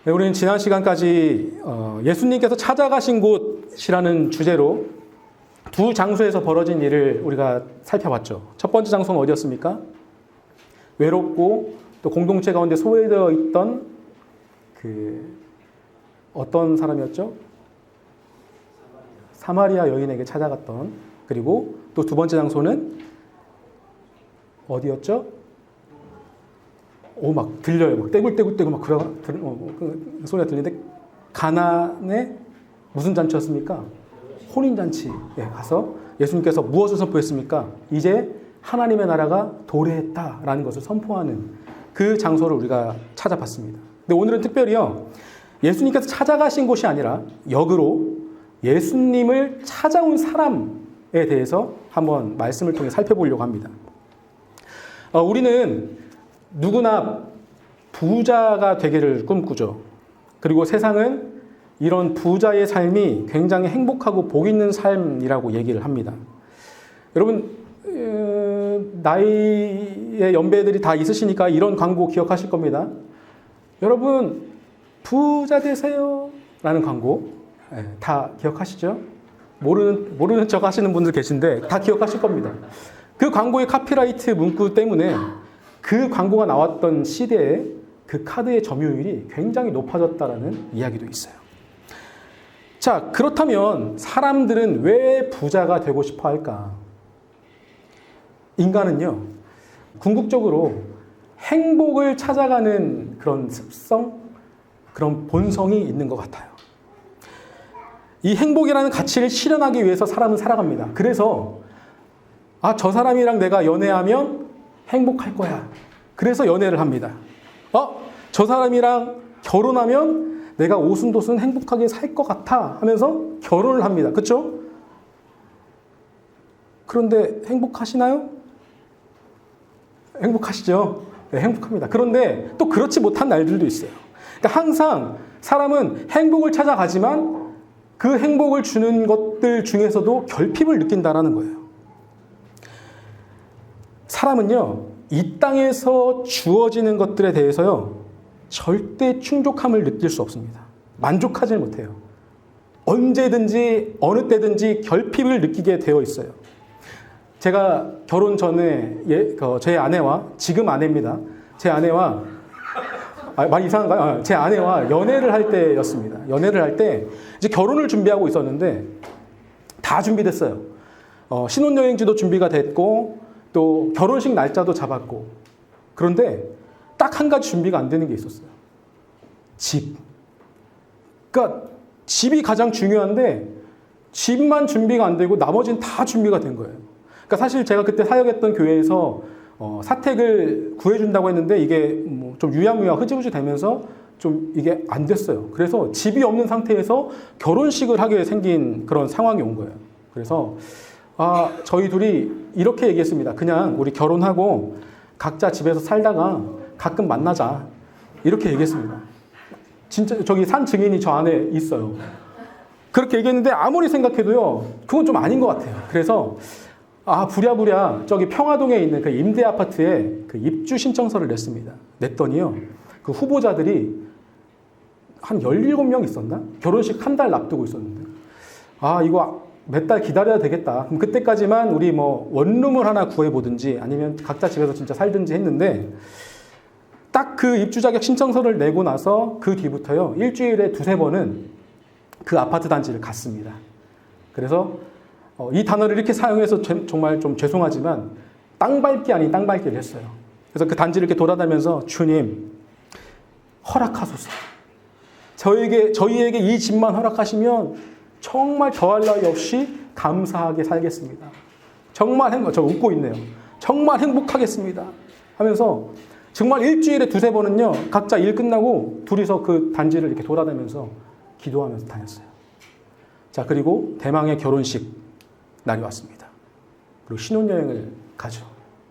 네, 우리는 지난 시간까지 예수님께서 찾아가신 곳이라는 주제로 두 장소에서 벌어진 일을 우리가 살펴봤죠. 첫 번째 장소는 어디였습니까? 외롭고 또 공동체 가운데 소외되어 있던 어떤 사람이었죠? 사마리아 여인에게 찾아갔던. 그리고 또 두 번째 장소는 어디였죠? 막 들려요. 막 떼굴떼굴떼굴 막 그 소리가 들리는데 가나안의 무슨 잔치였습니까? 혼인잔치에 가서 예수님께서 무엇을 선포했습니까? 이제 하나님의 나라가 도래했다라는 것을 선포하는 그 장소를 우리가 찾아봤습니다. 근데 오늘은 특별히요, 예수님께서 찾아가신 곳이 아니라 역으로 예수님을 찾아온 사람에 대해서 한번 말씀을 통해 살펴보려고 합니다. 우리는 누구나 부자가 되기를 꿈꾸죠. 그리고 세상은 이런 부자의 삶이 굉장히 행복하고 복 있는 삶이라고 얘기를 합니다. 여러분, 나이의 연배들이 다 있으시니까 이런 광고 기억하실 겁니다. 여러분, 부자 되세요 라는 광고 다 기억하시죠? 모르는 척 하시는 분들 계신데 다 기억하실 겁니다. 그 광고의 카피라이트 문구 때문에 그 광고가 나왔던 시대에 그 카드의 점유율이 굉장히 높아졌다라는 이야기도 있어요. 자, 그렇다면 사람들은 왜 부자가 되고 싶어 할까? 인간은요, 궁극적으로 행복을 찾아가는 그런 습성, 그런 본성이 있는 것 같아요. 이 행복이라는 가치를 실현하기 위해서 사람은 살아갑니다. 그래서 저 사람이랑 내가 연애하면 행복할 거야. 그래서 연애를 합니다. 저 사람이랑 결혼하면 내가 오순도순 행복하게 살 것 같아 하면서 결혼을 합니다. 그렇죠? 그런데 행복하시나요? 행복하시죠? 네, 행복합니다. 그런데 또 그렇지 못한 날들도 있어요. 그러니까 항상 사람은 행복을 찾아가지만 그 행복을 주는 것들 중에서도 결핍을 느낀다라는 거예요. 사람은요, 이 땅에서 주어지는 것들에 대해서요, 절대 충족함을 느낄 수 없습니다. 만족하지 못해요. 언제든지 어느 때든지 결핍을 느끼게 되어 있어요. 제가 결혼 전에 제 아내와, 지금 아내입니다. 제 아내와 많이 이상한가요? 제 아내와 연애를 할 때였습니다. 연애를 할 때 이제 결혼을 준비하고 있었는데 다 준비됐어요. 신혼여행지도 준비가 됐고 또 결혼식 날짜도 잡았고, 그런데 딱 한 가지 준비가 안 되는 게 있었어요. 집. 그러니까 집이 가장 중요한데 집만 준비가 안 되고 나머지는 다 준비가 된 거예요. 그러니까 사실 제가 그때 사역했던 교회에서 사택을 구해준다고 했는데 이게 좀 유야무야 흐지부지 되면서 좀 이게 안 됐어요. 그래서 집이 없는 상태에서 결혼식을 하게 생긴 그런 상황이 온 거예요. 그래서 저희 둘이 이렇게 얘기했습니다. 그냥 우리 결혼하고 각자 집에서 살다가 가끔 만나자. 이렇게 얘기했습니다. 진짜 저기 산 증인이 저 안에 있어요. 그렇게 얘기했는데 아무리 생각해도요, 그건 좀 아닌 것 같아요. 그래서 부랴부랴 저기 평화동에 있는 그 임대 아파트에 그 입주 신청서를 냈습니다. 냈더니요, 그 후보자들이 한 17명 있었나? 결혼식 한 달 앞두고 있었는데, 이거 몇 달 기다려야 되겠다. 그럼 그때까지만 우리 원룸을 하나 구해보든지 아니면 각자 집에서 진짜 살든지 했는데, 딱 그 입주 자격 신청서를 내고 나서 그 뒤부터요, 일주일에 두세 번은 그 아파트 단지를 갔습니다. 그래서 이 단어를 이렇게 사용해서 정말 좀 죄송하지만 땅밟기 아닌 땅밟기를 했어요. 그래서 그 단지를 이렇게 돌아다니면서 주님, 허락하소서. 저희에게 이 집만 허락하시면 정말 더할 나위 없이 감사하게 살겠습니다. 정말 저 웃고 있네요. 정말 행복하겠습니다. 하면서 정말 일주일에 두세 번은요, 각자 일 끝나고 둘이서 그 단지를 이렇게 돌아다니면서 기도하면서 다녔어요. 자, 그리고 대망의 결혼식 날이 왔습니다. 그리고 신혼여행을 가죠.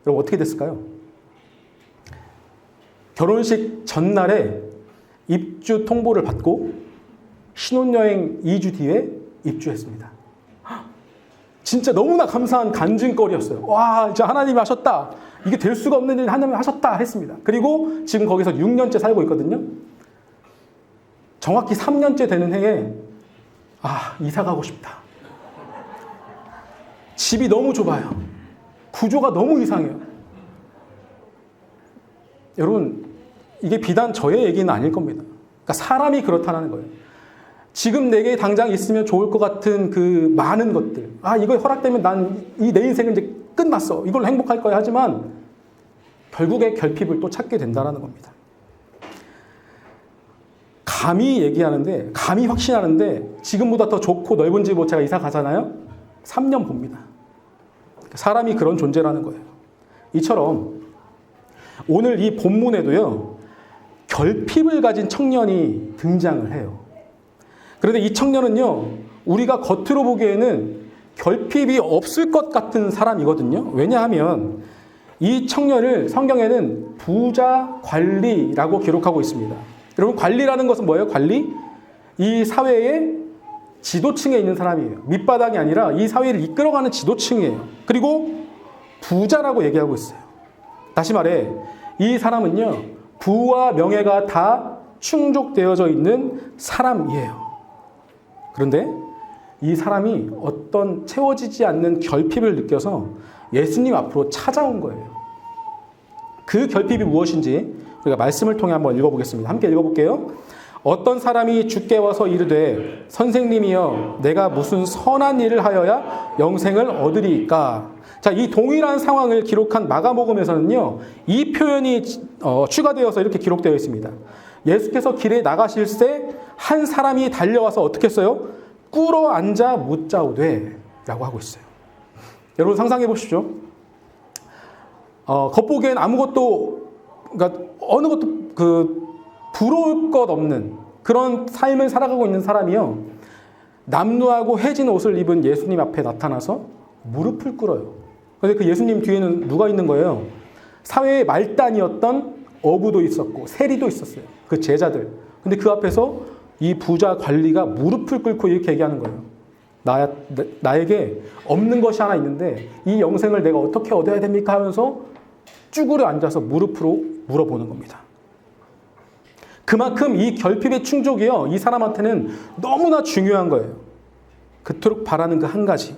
여러분, 어떻게 됐을까요? 결혼식 전날에 입주 통보를 받고 신혼여행 2주 뒤에 입주했습니다. 진짜 너무나 감사한 간증거리였어요. 와, 진짜 하나님이 하셨다. 이게 될 수가 없는 일 하나님이 하셨다 했습니다. 그리고 지금 거기서 6년째 살고 있거든요. 정확히 3년째 되는 해에 이사 가고 싶다. 집이 너무 좁아요. 구조가 너무 이상해요. 여러분, 이게 비단 저의 얘기는 아닐 겁니다. 그러니까 사람이 그렇다는 거예요. 지금 내게 당장 있으면 좋을 것 같은 그 많은 것들. 이거 허락되면 난 내 인생은 이제 끝났어. 이걸로 행복할 거야. 하지만 결국에 결핍을 또 찾게 된다는 겁니다. 감히 얘기하는데, 감히 확신하는데 지금보다 더 좋고 넓은 집으로 제가 이사 가잖아요. 3년 봅니다. 사람이 그런 존재라는 거예요. 이처럼 오늘 이 본문에도요, 결핍을 가진 청년이 등장을 해요. 그런데 이 청년은요, 우리가 겉으로 보기에는 결핍이 없을 것 같은 사람이거든요. 왜냐하면 이 청년을 성경에는 부자 관리라고 기록하고 있습니다. 여러분, 관리라는 것은 뭐예요? 관리? 이 사회의 지도층에 있는 사람이에요. 밑바닥이 아니라 이 사회를 이끌어가는 지도층이에요. 그리고 부자라고 얘기하고 있어요. 다시 말해, 이 사람은요, 부와 명예가 다 충족되어져 있는 사람이에요. 그런데 이 사람이 어떤 채워지지 않는 결핍을 느껴서 예수님 앞으로 찾아온 거예요. 그 결핍이 무엇인지 우리가 말씀을 통해 한번 읽어보겠습니다. 함께 읽어볼게요. 어떤 사람이 주께 와서 이르되 선생님이여 내가 무슨 선한 일을 하여야 영생을 얻으리이까. 자, 이 동일한 상황을 기록한 마가복음에서는요, 이 표현이 추가되어서 이렇게 기록되어 있습니다. 예수께서 길에 나가실새 한 사람이 달려와서 어떻게 했어요? 꿇어 앉아 묻자오되 라고 하고 있어요. 여러분 상상해 보십시오. 겉보기엔 아무것도, 그러니까 어느 것도 부러울 것 없는 그런 삶을 살아가고 있는 사람이요, 남루하고 해진 옷을 입은 예수님 앞에 나타나서 무릎을 꿇어요. 그런데 그 예수님 뒤에는 누가 있는 거예요? 사회의 말단이었던 어부도 있었고 세리도 있었어요. 그 제자들. 근데 그 앞에서 이 부자 관리가 무릎을 꿇고 이렇게 얘기하는 거예요. 나에게 없는 것이 하나 있는데 이 영생을 내가 어떻게 얻어야 됩니까? 하면서 쭈그려 앉아서 무릎으로 물어보는 겁니다. 그만큼 이 결핍의 충족이요, 이 사람한테는 너무나 중요한 거예요. 그토록 바라는 그 한 가지.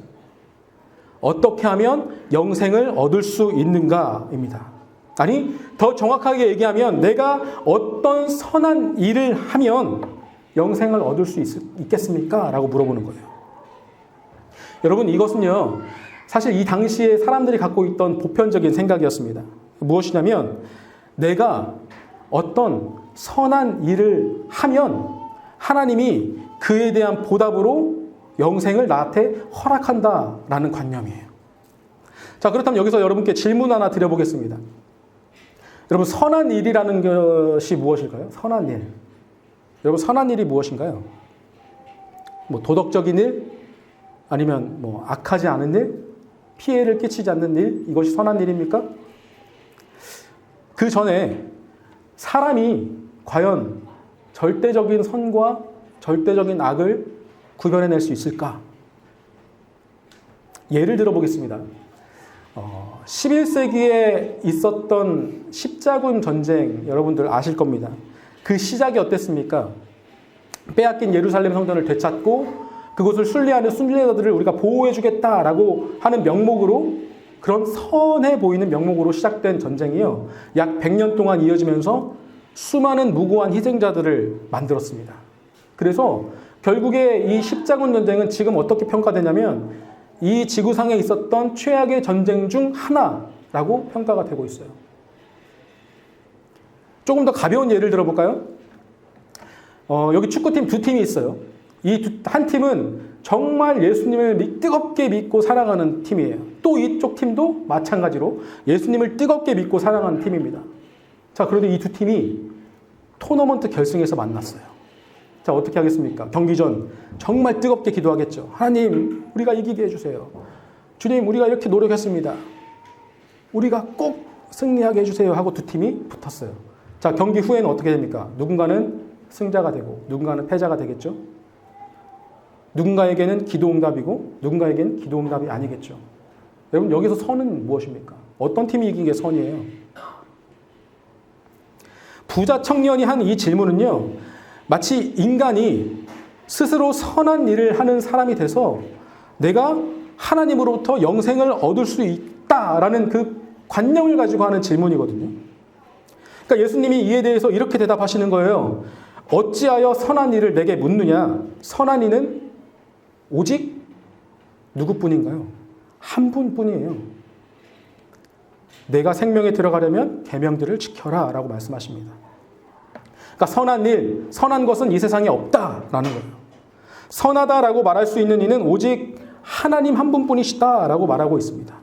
어떻게 하면 영생을 얻을 수 있는가입니다. 아니, 더 정확하게 얘기하면 내가 어떤 선한 일을 하면 영생을 얻을 수 있겠습니까? 라고 물어보는 거예요. 여러분, 이것은요, 사실 이 당시에 사람들이 갖고 있던 보편적인 생각이었습니다. 무엇이냐면 내가 어떤 선한 일을 하면 하나님이 그에 대한 보답으로 영생을 나한테 허락한다라는 관념이에요. 자, 그렇다면 여기서 여러분께 질문 하나 드려보겠습니다. 여러분, 선한 일이라는 것이 무엇일까요? 선한 일. 여러분, 선한 일이 무엇인가요? 뭐 도덕적인 일? 아니면 뭐 악하지 않은 일? 피해를 끼치지 않는 일? 이것이 선한 일입니까? 그 전에 사람이 과연 절대적인 선과 절대적인 악을 구별해낼 수 있을까? 예를 들어보겠습니다. 11세기에 있었던 십자군 전쟁 여러분들 아실 겁니다. 그 시작이 어땠습니까? 빼앗긴 예루살렘 성전을 되찾고 그곳을 순례하는 순례자들을 우리가 보호해주겠다라고 하는 명목으로, 그런 선해 보이는 명목으로 시작된 전쟁이요, 약 100년 동안 이어지면서 수많은 무고한 희생자들을 만들었습니다. 그래서 결국에 이 십자군 전쟁은 지금 어떻게 평가되냐면 이 지구상에 있었던 최악의 전쟁 중 하나라고 평가가 되고 있어요. 조금 더 가벼운 예를 들어볼까요? 여기 축구팀 두 팀이 있어요. 이 한 팀은 정말 예수님을 뜨겁게 믿고 사랑하는 팀이에요. 또 이쪽 팀도 마찬가지로 예수님을 뜨겁게 믿고 사랑하는 팀입니다. 자, 그런데 이 두 팀이 토너먼트 결승에서 만났어요. 자, 어떻게 하겠습니까? 경기 전 정말 뜨겁게 기도하겠죠. 하나님, 우리가 이기게 해주세요. 주님, 우리가 이렇게 노력했습니다. 우리가 꼭 승리하게 해주세요 하고 두 팀이 붙었어요. 자, 경기 후에는 어떻게 됩니까? 누군가는 승자가 되고 누군가는 패자가 되겠죠. 누군가에게는 기도응답이고 누군가에게는 기도응답이 아니겠죠. 여러분, 여기서 선은 무엇입니까? 어떤 팀이 이긴 게 선이에요? 부자 청년이 한 이 질문은요, 마치 인간이 스스로 선한 일을 하는 사람이 돼서 내가 하나님으로부터 영생을 얻을 수 있다라는 그 관념을 가지고 하는 질문이거든요. 그러니까 예수님이 이에 대해서 이렇게 대답하시는 거예요. 어찌하여 선한 일을 내게 묻느냐? 선한 이는 오직 누구뿐인가요? 한 분뿐이에요. 내가 생명에 들어가려면 계명들을 지켜라 라고 말씀하십니다. 그러니까 선한 일, 선한 것은 이 세상에 없다라는 거예요. 선하다라고 말할 수 있는 이는 오직 하나님 한 분뿐이시다라고 말하고 있습니다.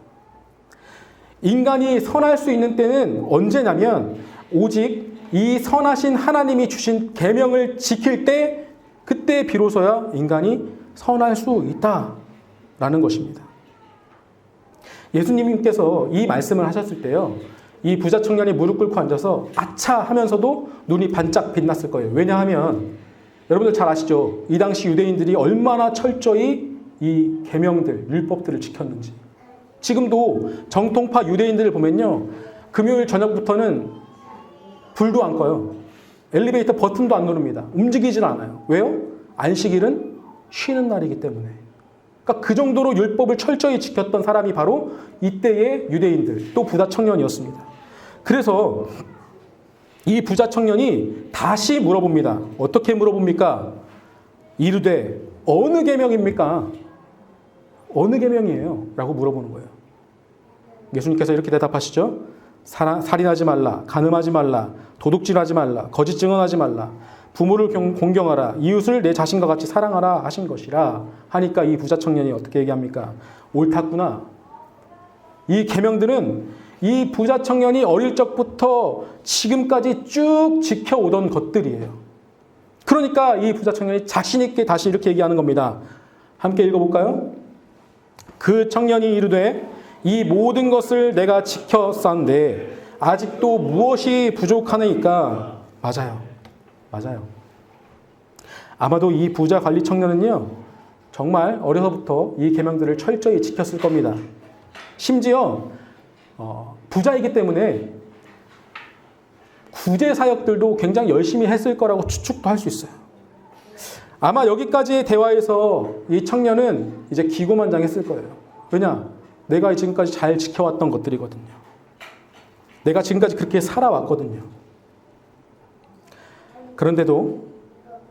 인간이 선할 수 있는 때는 언제냐면 오직 이 선하신 하나님이 주신 계명을 지킬 때 그때 비로소야 인간이 선할 수 있다라는 것입니다. 예수님께서 이 말씀을 하셨을 때요. 이 부자 청년이 무릎 꿇고 앉아서 아차 하면서도 눈이 반짝 빛났을 거예요. 왜냐하면 여러분들 잘 아시죠? 이 당시 유대인들이 얼마나 철저히 이 계명들, 율법들을 지켰는지. 지금도 정통파 유대인들을 보면요. 금요일 저녁부터는 불도 안 꺼요. 엘리베이터 버튼도 안 누릅니다. 움직이질 않아요. 왜요? 안식일은 쉬는 날이기 때문에. 그러니까 그 정도로 율법을 철저히 지켰던 사람이 바로 이때의 유대인들, 또 부자 청년이었습니다. 그래서 이 부자 청년이 다시 물어봅니다. 어떻게 물어봅니까? 이르되 어느 계명입니까? 어느 계명이에요? 라고 물어보는 거예요. 예수님께서 이렇게 대답하시죠. 살인하지 말라, 간음하지 말라, 도둑질하지 말라, 거짓 증언하지 말라, 부모를 공경하라, 이웃을 내 자신과 같이 사랑하라 하신 것이라 하니까 이 부자 청년이 어떻게 얘기합니까? 옳았구나. 이 계명들은 이 부자 청년이 어릴 적부터 지금까지 쭉 지켜오던 것들이에요. 그러니까 이 부자 청년이 자신 있게 다시 이렇게 얘기하는 겁니다. 함께 읽어볼까요? 그 청년이 이르되 이 모든 것을 내가 지켰었는데 아직도 무엇이 부족하니까? 맞아요. 맞아요. 아마도 이 부자 관리 청년은요. 정말 어려서부터 이 계명들을 철저히 지켰을 겁니다. 심지어 부자이기 때문에 구제 사역들도 굉장히 열심히 했을 거라고 추측도 할 수 있어요. 아마 여기까지의 대화에서 이 청년은 이제 기고만장했을 거예요. 왜냐? 내가 지금까지 잘 지켜왔던 것들이거든요. 내가 지금까지 그렇게 살아왔거든요. 그런데도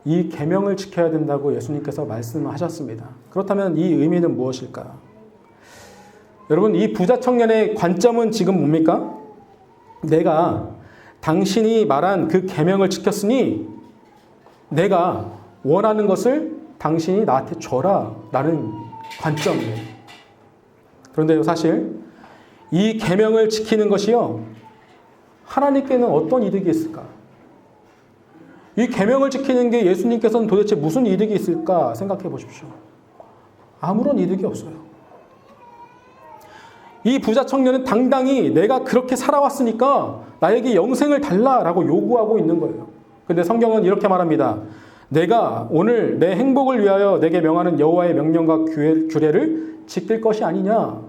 이 계명을 지켜야 된다고 예수님께서 말씀하셨습니다. 그렇다면 이 의미는 무엇일까? 여러분, 이 부자 청년의 관점은 지금 뭡니까? 내가 당신이 말한 그 계명을 지켰으니 내가 원하는 것을 당신이 나한테 줘라 라는 관점이에요. 그런데요, 사실 이 계명을 지키는 것이요, 하나님께는 어떤 이득이 있을까? 이 계명을 지키는 게 예수님께서는 도대체 무슨 이득이 있을까 생각해 보십시오. 아무런 이득이 없어요. 이 부자 청년은 당당히 내가 그렇게 살아왔으니까 나에게 영생을 달라라고 요구하고 있는 거예요. 근데 성경은 이렇게 말합니다. 내가 오늘 내 행복을 위하여 내게 명하는 여호와의 명령과 규례를 지킬 것이 아니냐.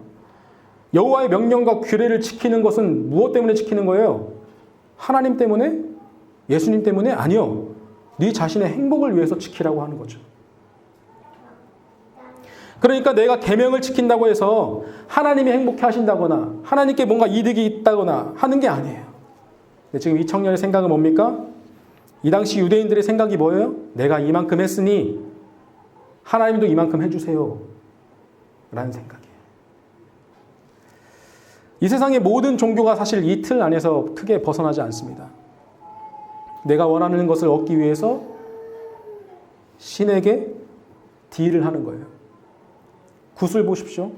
여호와의 명령과 규례를 지키는 것은 무엇 때문에 지키는 거예요? 하나님 때문에? 예수님 때문에? 아니요. 네 자신의 행복을 위해서 지키라고 하는 거죠. 그러니까 내가 계명을 지킨다고 해서 하나님이 행복해 하신다거나 하나님께 뭔가 이득이 있다거나 하는 게 아니에요. 지금 이 청년의 생각은 뭡니까? 이 당시 유대인들의 생각이 뭐예요? 내가 이만큼 했으니 하나님도 이만큼 해주세요 라는 생각이에요. 이 세상의 모든 종교가 사실 이 틀 안에서 크게 벗어나지 않습니다. 내가 원하는 것을 얻기 위해서 신에게 딜을 하는 거예요. 굿을 보십시오.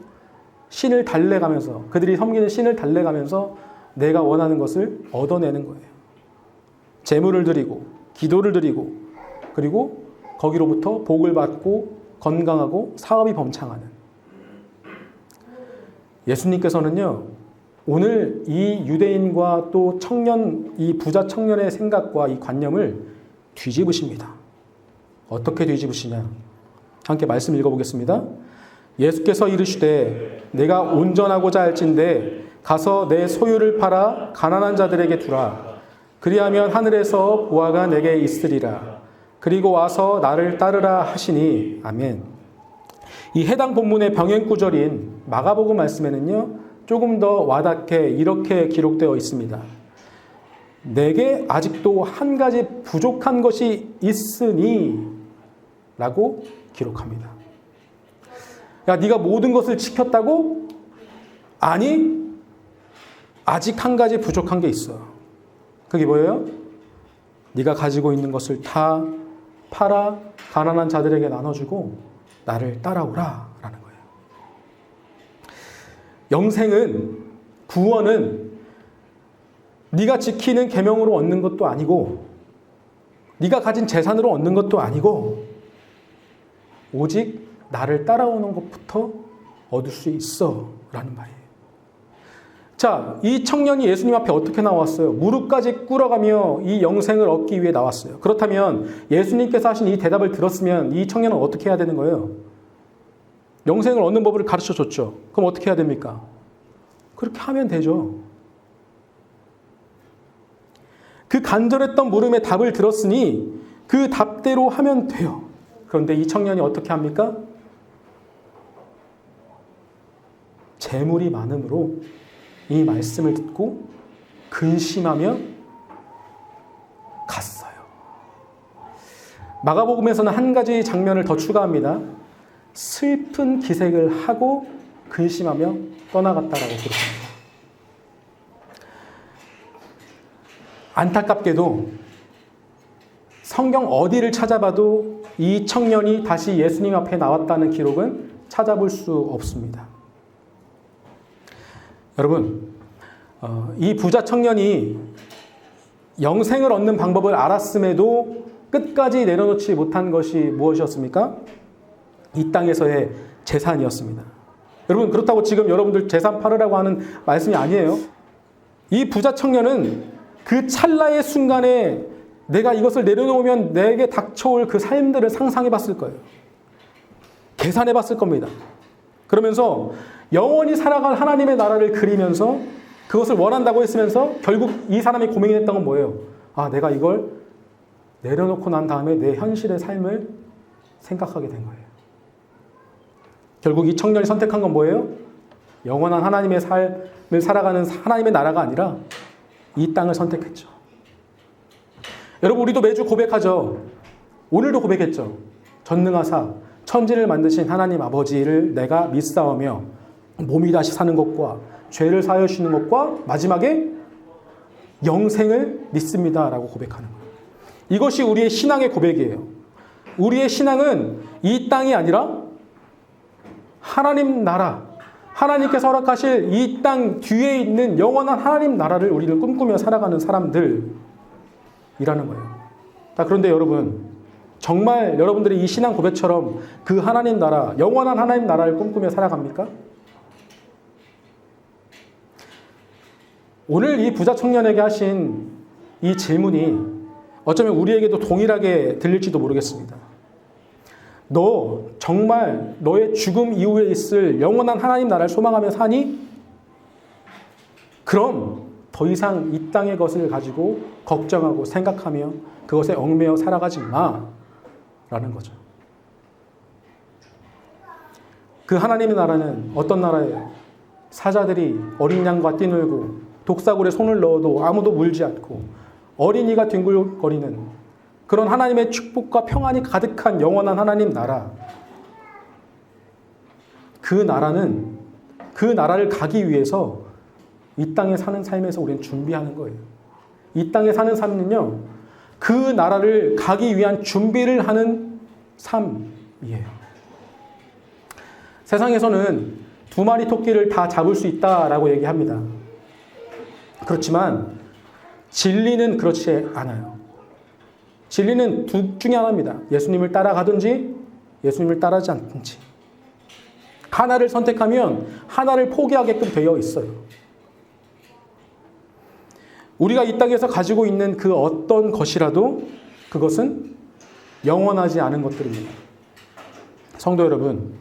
신을 달래가면서, 그들이 섬기는 신을 달래가면서 내가 원하는 것을 얻어내는 거예요. 제물을 드리고 기도를 드리고 그리고 거기로부터 복을 받고 건강하고 사업이 범창하는. 예수님께서는요, 오늘 이 유대인과 또 청년, 이 부자 청년의 생각과 이 관념을 뒤집으십니다. 어떻게 뒤집으시냐? 함께 말씀 읽어보겠습니다. 예수께서 이르시되 내가 온전하고자 할진대 가서 내 소유를 팔아 가난한 자들에게 주라. 그리하면 하늘에서 보화가 내게 있으리라. 그리고 와서 나를 따르라 하시니. 아멘. 이 해당 본문의 병행 구절인 마가복음 말씀에는요, 조금 더 와닿게 이렇게 기록되어 있습니다. 내게 아직도 한 가지 부족한 것이 있으니 라고 기록합니다. 야, 네가 모든 것을 지켰다고? 아니, 아직 한 가지 부족한 게 있어. 그게 뭐예요? 네가 가지고 있는 것을 다 팔아 가난한 자들에게 나눠주고 나를 따라오라 라는 거예요. 영생은, 구원은 네가 지키는 계명으로 얻는 것도 아니고 네가 가진 재산으로 얻는 것도 아니고 오직 나를 따라오는 것부터 얻을 수 있어 라는 말이에요. 자, 이 청년이 예수님 앞에 어떻게 나왔어요? 무릎까지 꿇어가며 이 영생을 얻기 위해 나왔어요. 그렇다면 예수님께서 하신 이 대답을 들었으면 이 청년은 어떻게 해야 되는 거예요? 영생을 얻는 법을 가르쳐 줬죠. 그럼 어떻게 해야 됩니까? 그렇게 하면 되죠. 그 간절했던 물음에 답을 들었으니 그 답대로 하면 돼요. 그런데 이 청년이 어떻게 합니까? 재물이 많음으로 이 말씀을 듣고 근심하며 갔어요. 마가복음에서는 한 가지 장면을 더 추가합니다. 슬픈 기색을 하고 근심하며 떠나갔다라고 기록합니다. 안타깝게도 성경 어디를 찾아봐도 이 청년이 다시 예수님 앞에 나왔다는 기록은 찾아볼 수 없습니다. 여러분, 이 부자 청년이 영생을 얻는 방법을 알았음에도 끝까지 내려놓지 못한 것이 무엇이었습니까? 이 땅에서의 재산이었습니다. 여러분, 그렇다고 지금 여러분들 재산 팔으라고 하는 말씀이 아니에요. 이 부자 청년은 그 찰나의 순간에 내가 이것을 내려놓으면 내게 닥쳐올 그 삶들을 상상해 봤을 거예요. 계산해 봤을 겁니다. 그러면서 영원히 살아갈 하나님의 나라를 그리면서 그것을 원한다고 했으면서 결국 이 사람이 고민했던 건 뭐예요? 아, 내가 이걸 내려놓고 난 다음에 내 현실의 삶을 생각하게 된 거예요. 결국 이 청년이 선택한 건 뭐예요? 영원한 하나님의 삶을 살아가는 하나님의 나라가 아니라 이 땅을 선택했죠. 여러분, 우리도 매주 고백하죠. 오늘도 고백했죠. 전능하사 천지를 만드신 하나님 아버지를 내가 믿사오며 몸이 다시 사는 것과 죄를 사하여 주시는 것과 마지막에 영생을 믿습니다 라고 고백하는 거예요. 이것이 우리의 신앙의 고백이에요. 우리의 신앙은 이 땅이 아니라 하나님 나라, 하나님께서 허락하실 이 땅 뒤에 있는 영원한 하나님 나라를 우리를 꿈꾸며 살아가는 사람들이라는 거예요. 자, 그런데 여러분, 정말 여러분들이 이 신앙 고백처럼 그 하나님 나라, 영원한 하나님 나라를 꿈꾸며 살아갑니까? 오늘 이 부자 청년에게 하신 이 질문이 어쩌면 우리에게도 동일하게 들릴지도 모르겠습니다. 너 정말 너의 죽음 이후에 있을 영원한 하나님 나라를 소망하며 사니? 그럼 더 이상 이 땅의 것을 가지고 걱정하고 생각하며 그것에 얽매여 살아가지 마 라는 거죠. 그 하나님의 나라는 어떤 나라예요? 사자들이 어린 양과 뛰놀고 독사굴에 손을 넣어도 아무도 물지 않고 어린이가 뒹굴거리는 그런 하나님의 축복과 평안이 가득한 영원한 하나님 나라. 그 나라는, 그 나라를 가기 위해서 이 땅에 사는 삶에서 우리는 준비하는 거예요. 이 땅에 사는 삶은요, 그 나라를 가기 위한 준비를 하는 삶이에요. 세상에서는 2마리 토끼를 다 잡을 수 있다라고 얘기합니다. 그렇지만 진리는 그렇지 않아요. 진리는 둘 중에 하나입니다. 예수님을 따라가든지 예수님을 따라하지 않든지. 하나를 선택하면 하나를 포기하게끔 되어 있어요. 우리가 이 땅에서 가지고 있는 그 어떤 것이라도 그것은 영원하지 않은 것들입니다. 성도 여러분,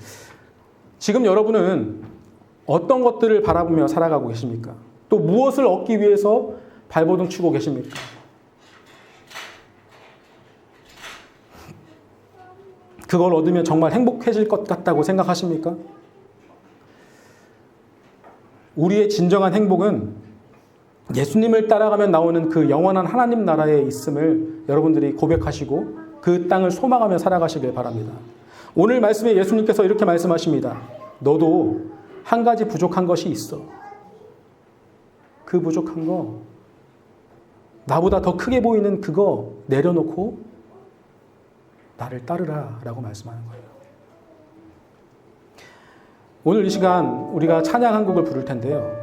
지금 여러분은 어떤 것들을 바라보며 살아가고 계십니까? 또 무엇을 얻기 위해서 발버둥 치고 계십니까? 그걸 얻으면 정말 행복해질 것 같다고 생각하십니까? 우리의 진정한 행복은 예수님을 따라가면 나오는 그 영원한 하나님 나라에 있음을 여러분들이 고백하시고 그 땅을 소망하며 살아가시길 바랍니다. 오늘 말씀에 예수님께서 이렇게 말씀하십니다. 너도 한 가지 부족한 것이 있어. 그 부족한 거, 나보다 더 크게 보이는 그거 내려놓고 나를 따르라 라고 말씀하는 거예요. 오늘 이 시간 우리가 찬양 한 곡을 부를 텐데요.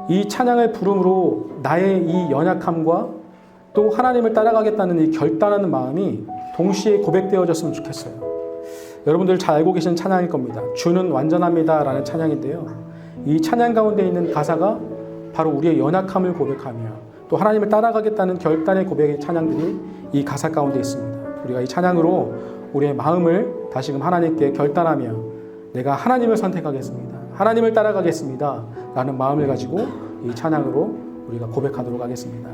이 찬양을 부름으로 나의 이 연약함과 또 하나님을 따라가겠다는 이 결단하는 마음이 동시에 고백되어졌으면 좋겠어요. 여러분들 잘 알고 계신 찬양일 겁니다. 주는 완전합니다 라는 찬양인데요. 이 찬양 가운데 있는 가사가 바로 우리의 연약함을 고백하며 또 하나님을 따라가겠다는 결단의 고백의 찬양들이 이 가사 가운데 있습니다. 우리가 이 찬양으로 우리의 마음을 다시금 하나님께 결단하며 내가 하나님을 선택하겠습니다. 하나님을 따라가겠습니다 라는 마음을 가지고 이 찬양으로 우리가 고백하도록 하겠습니다.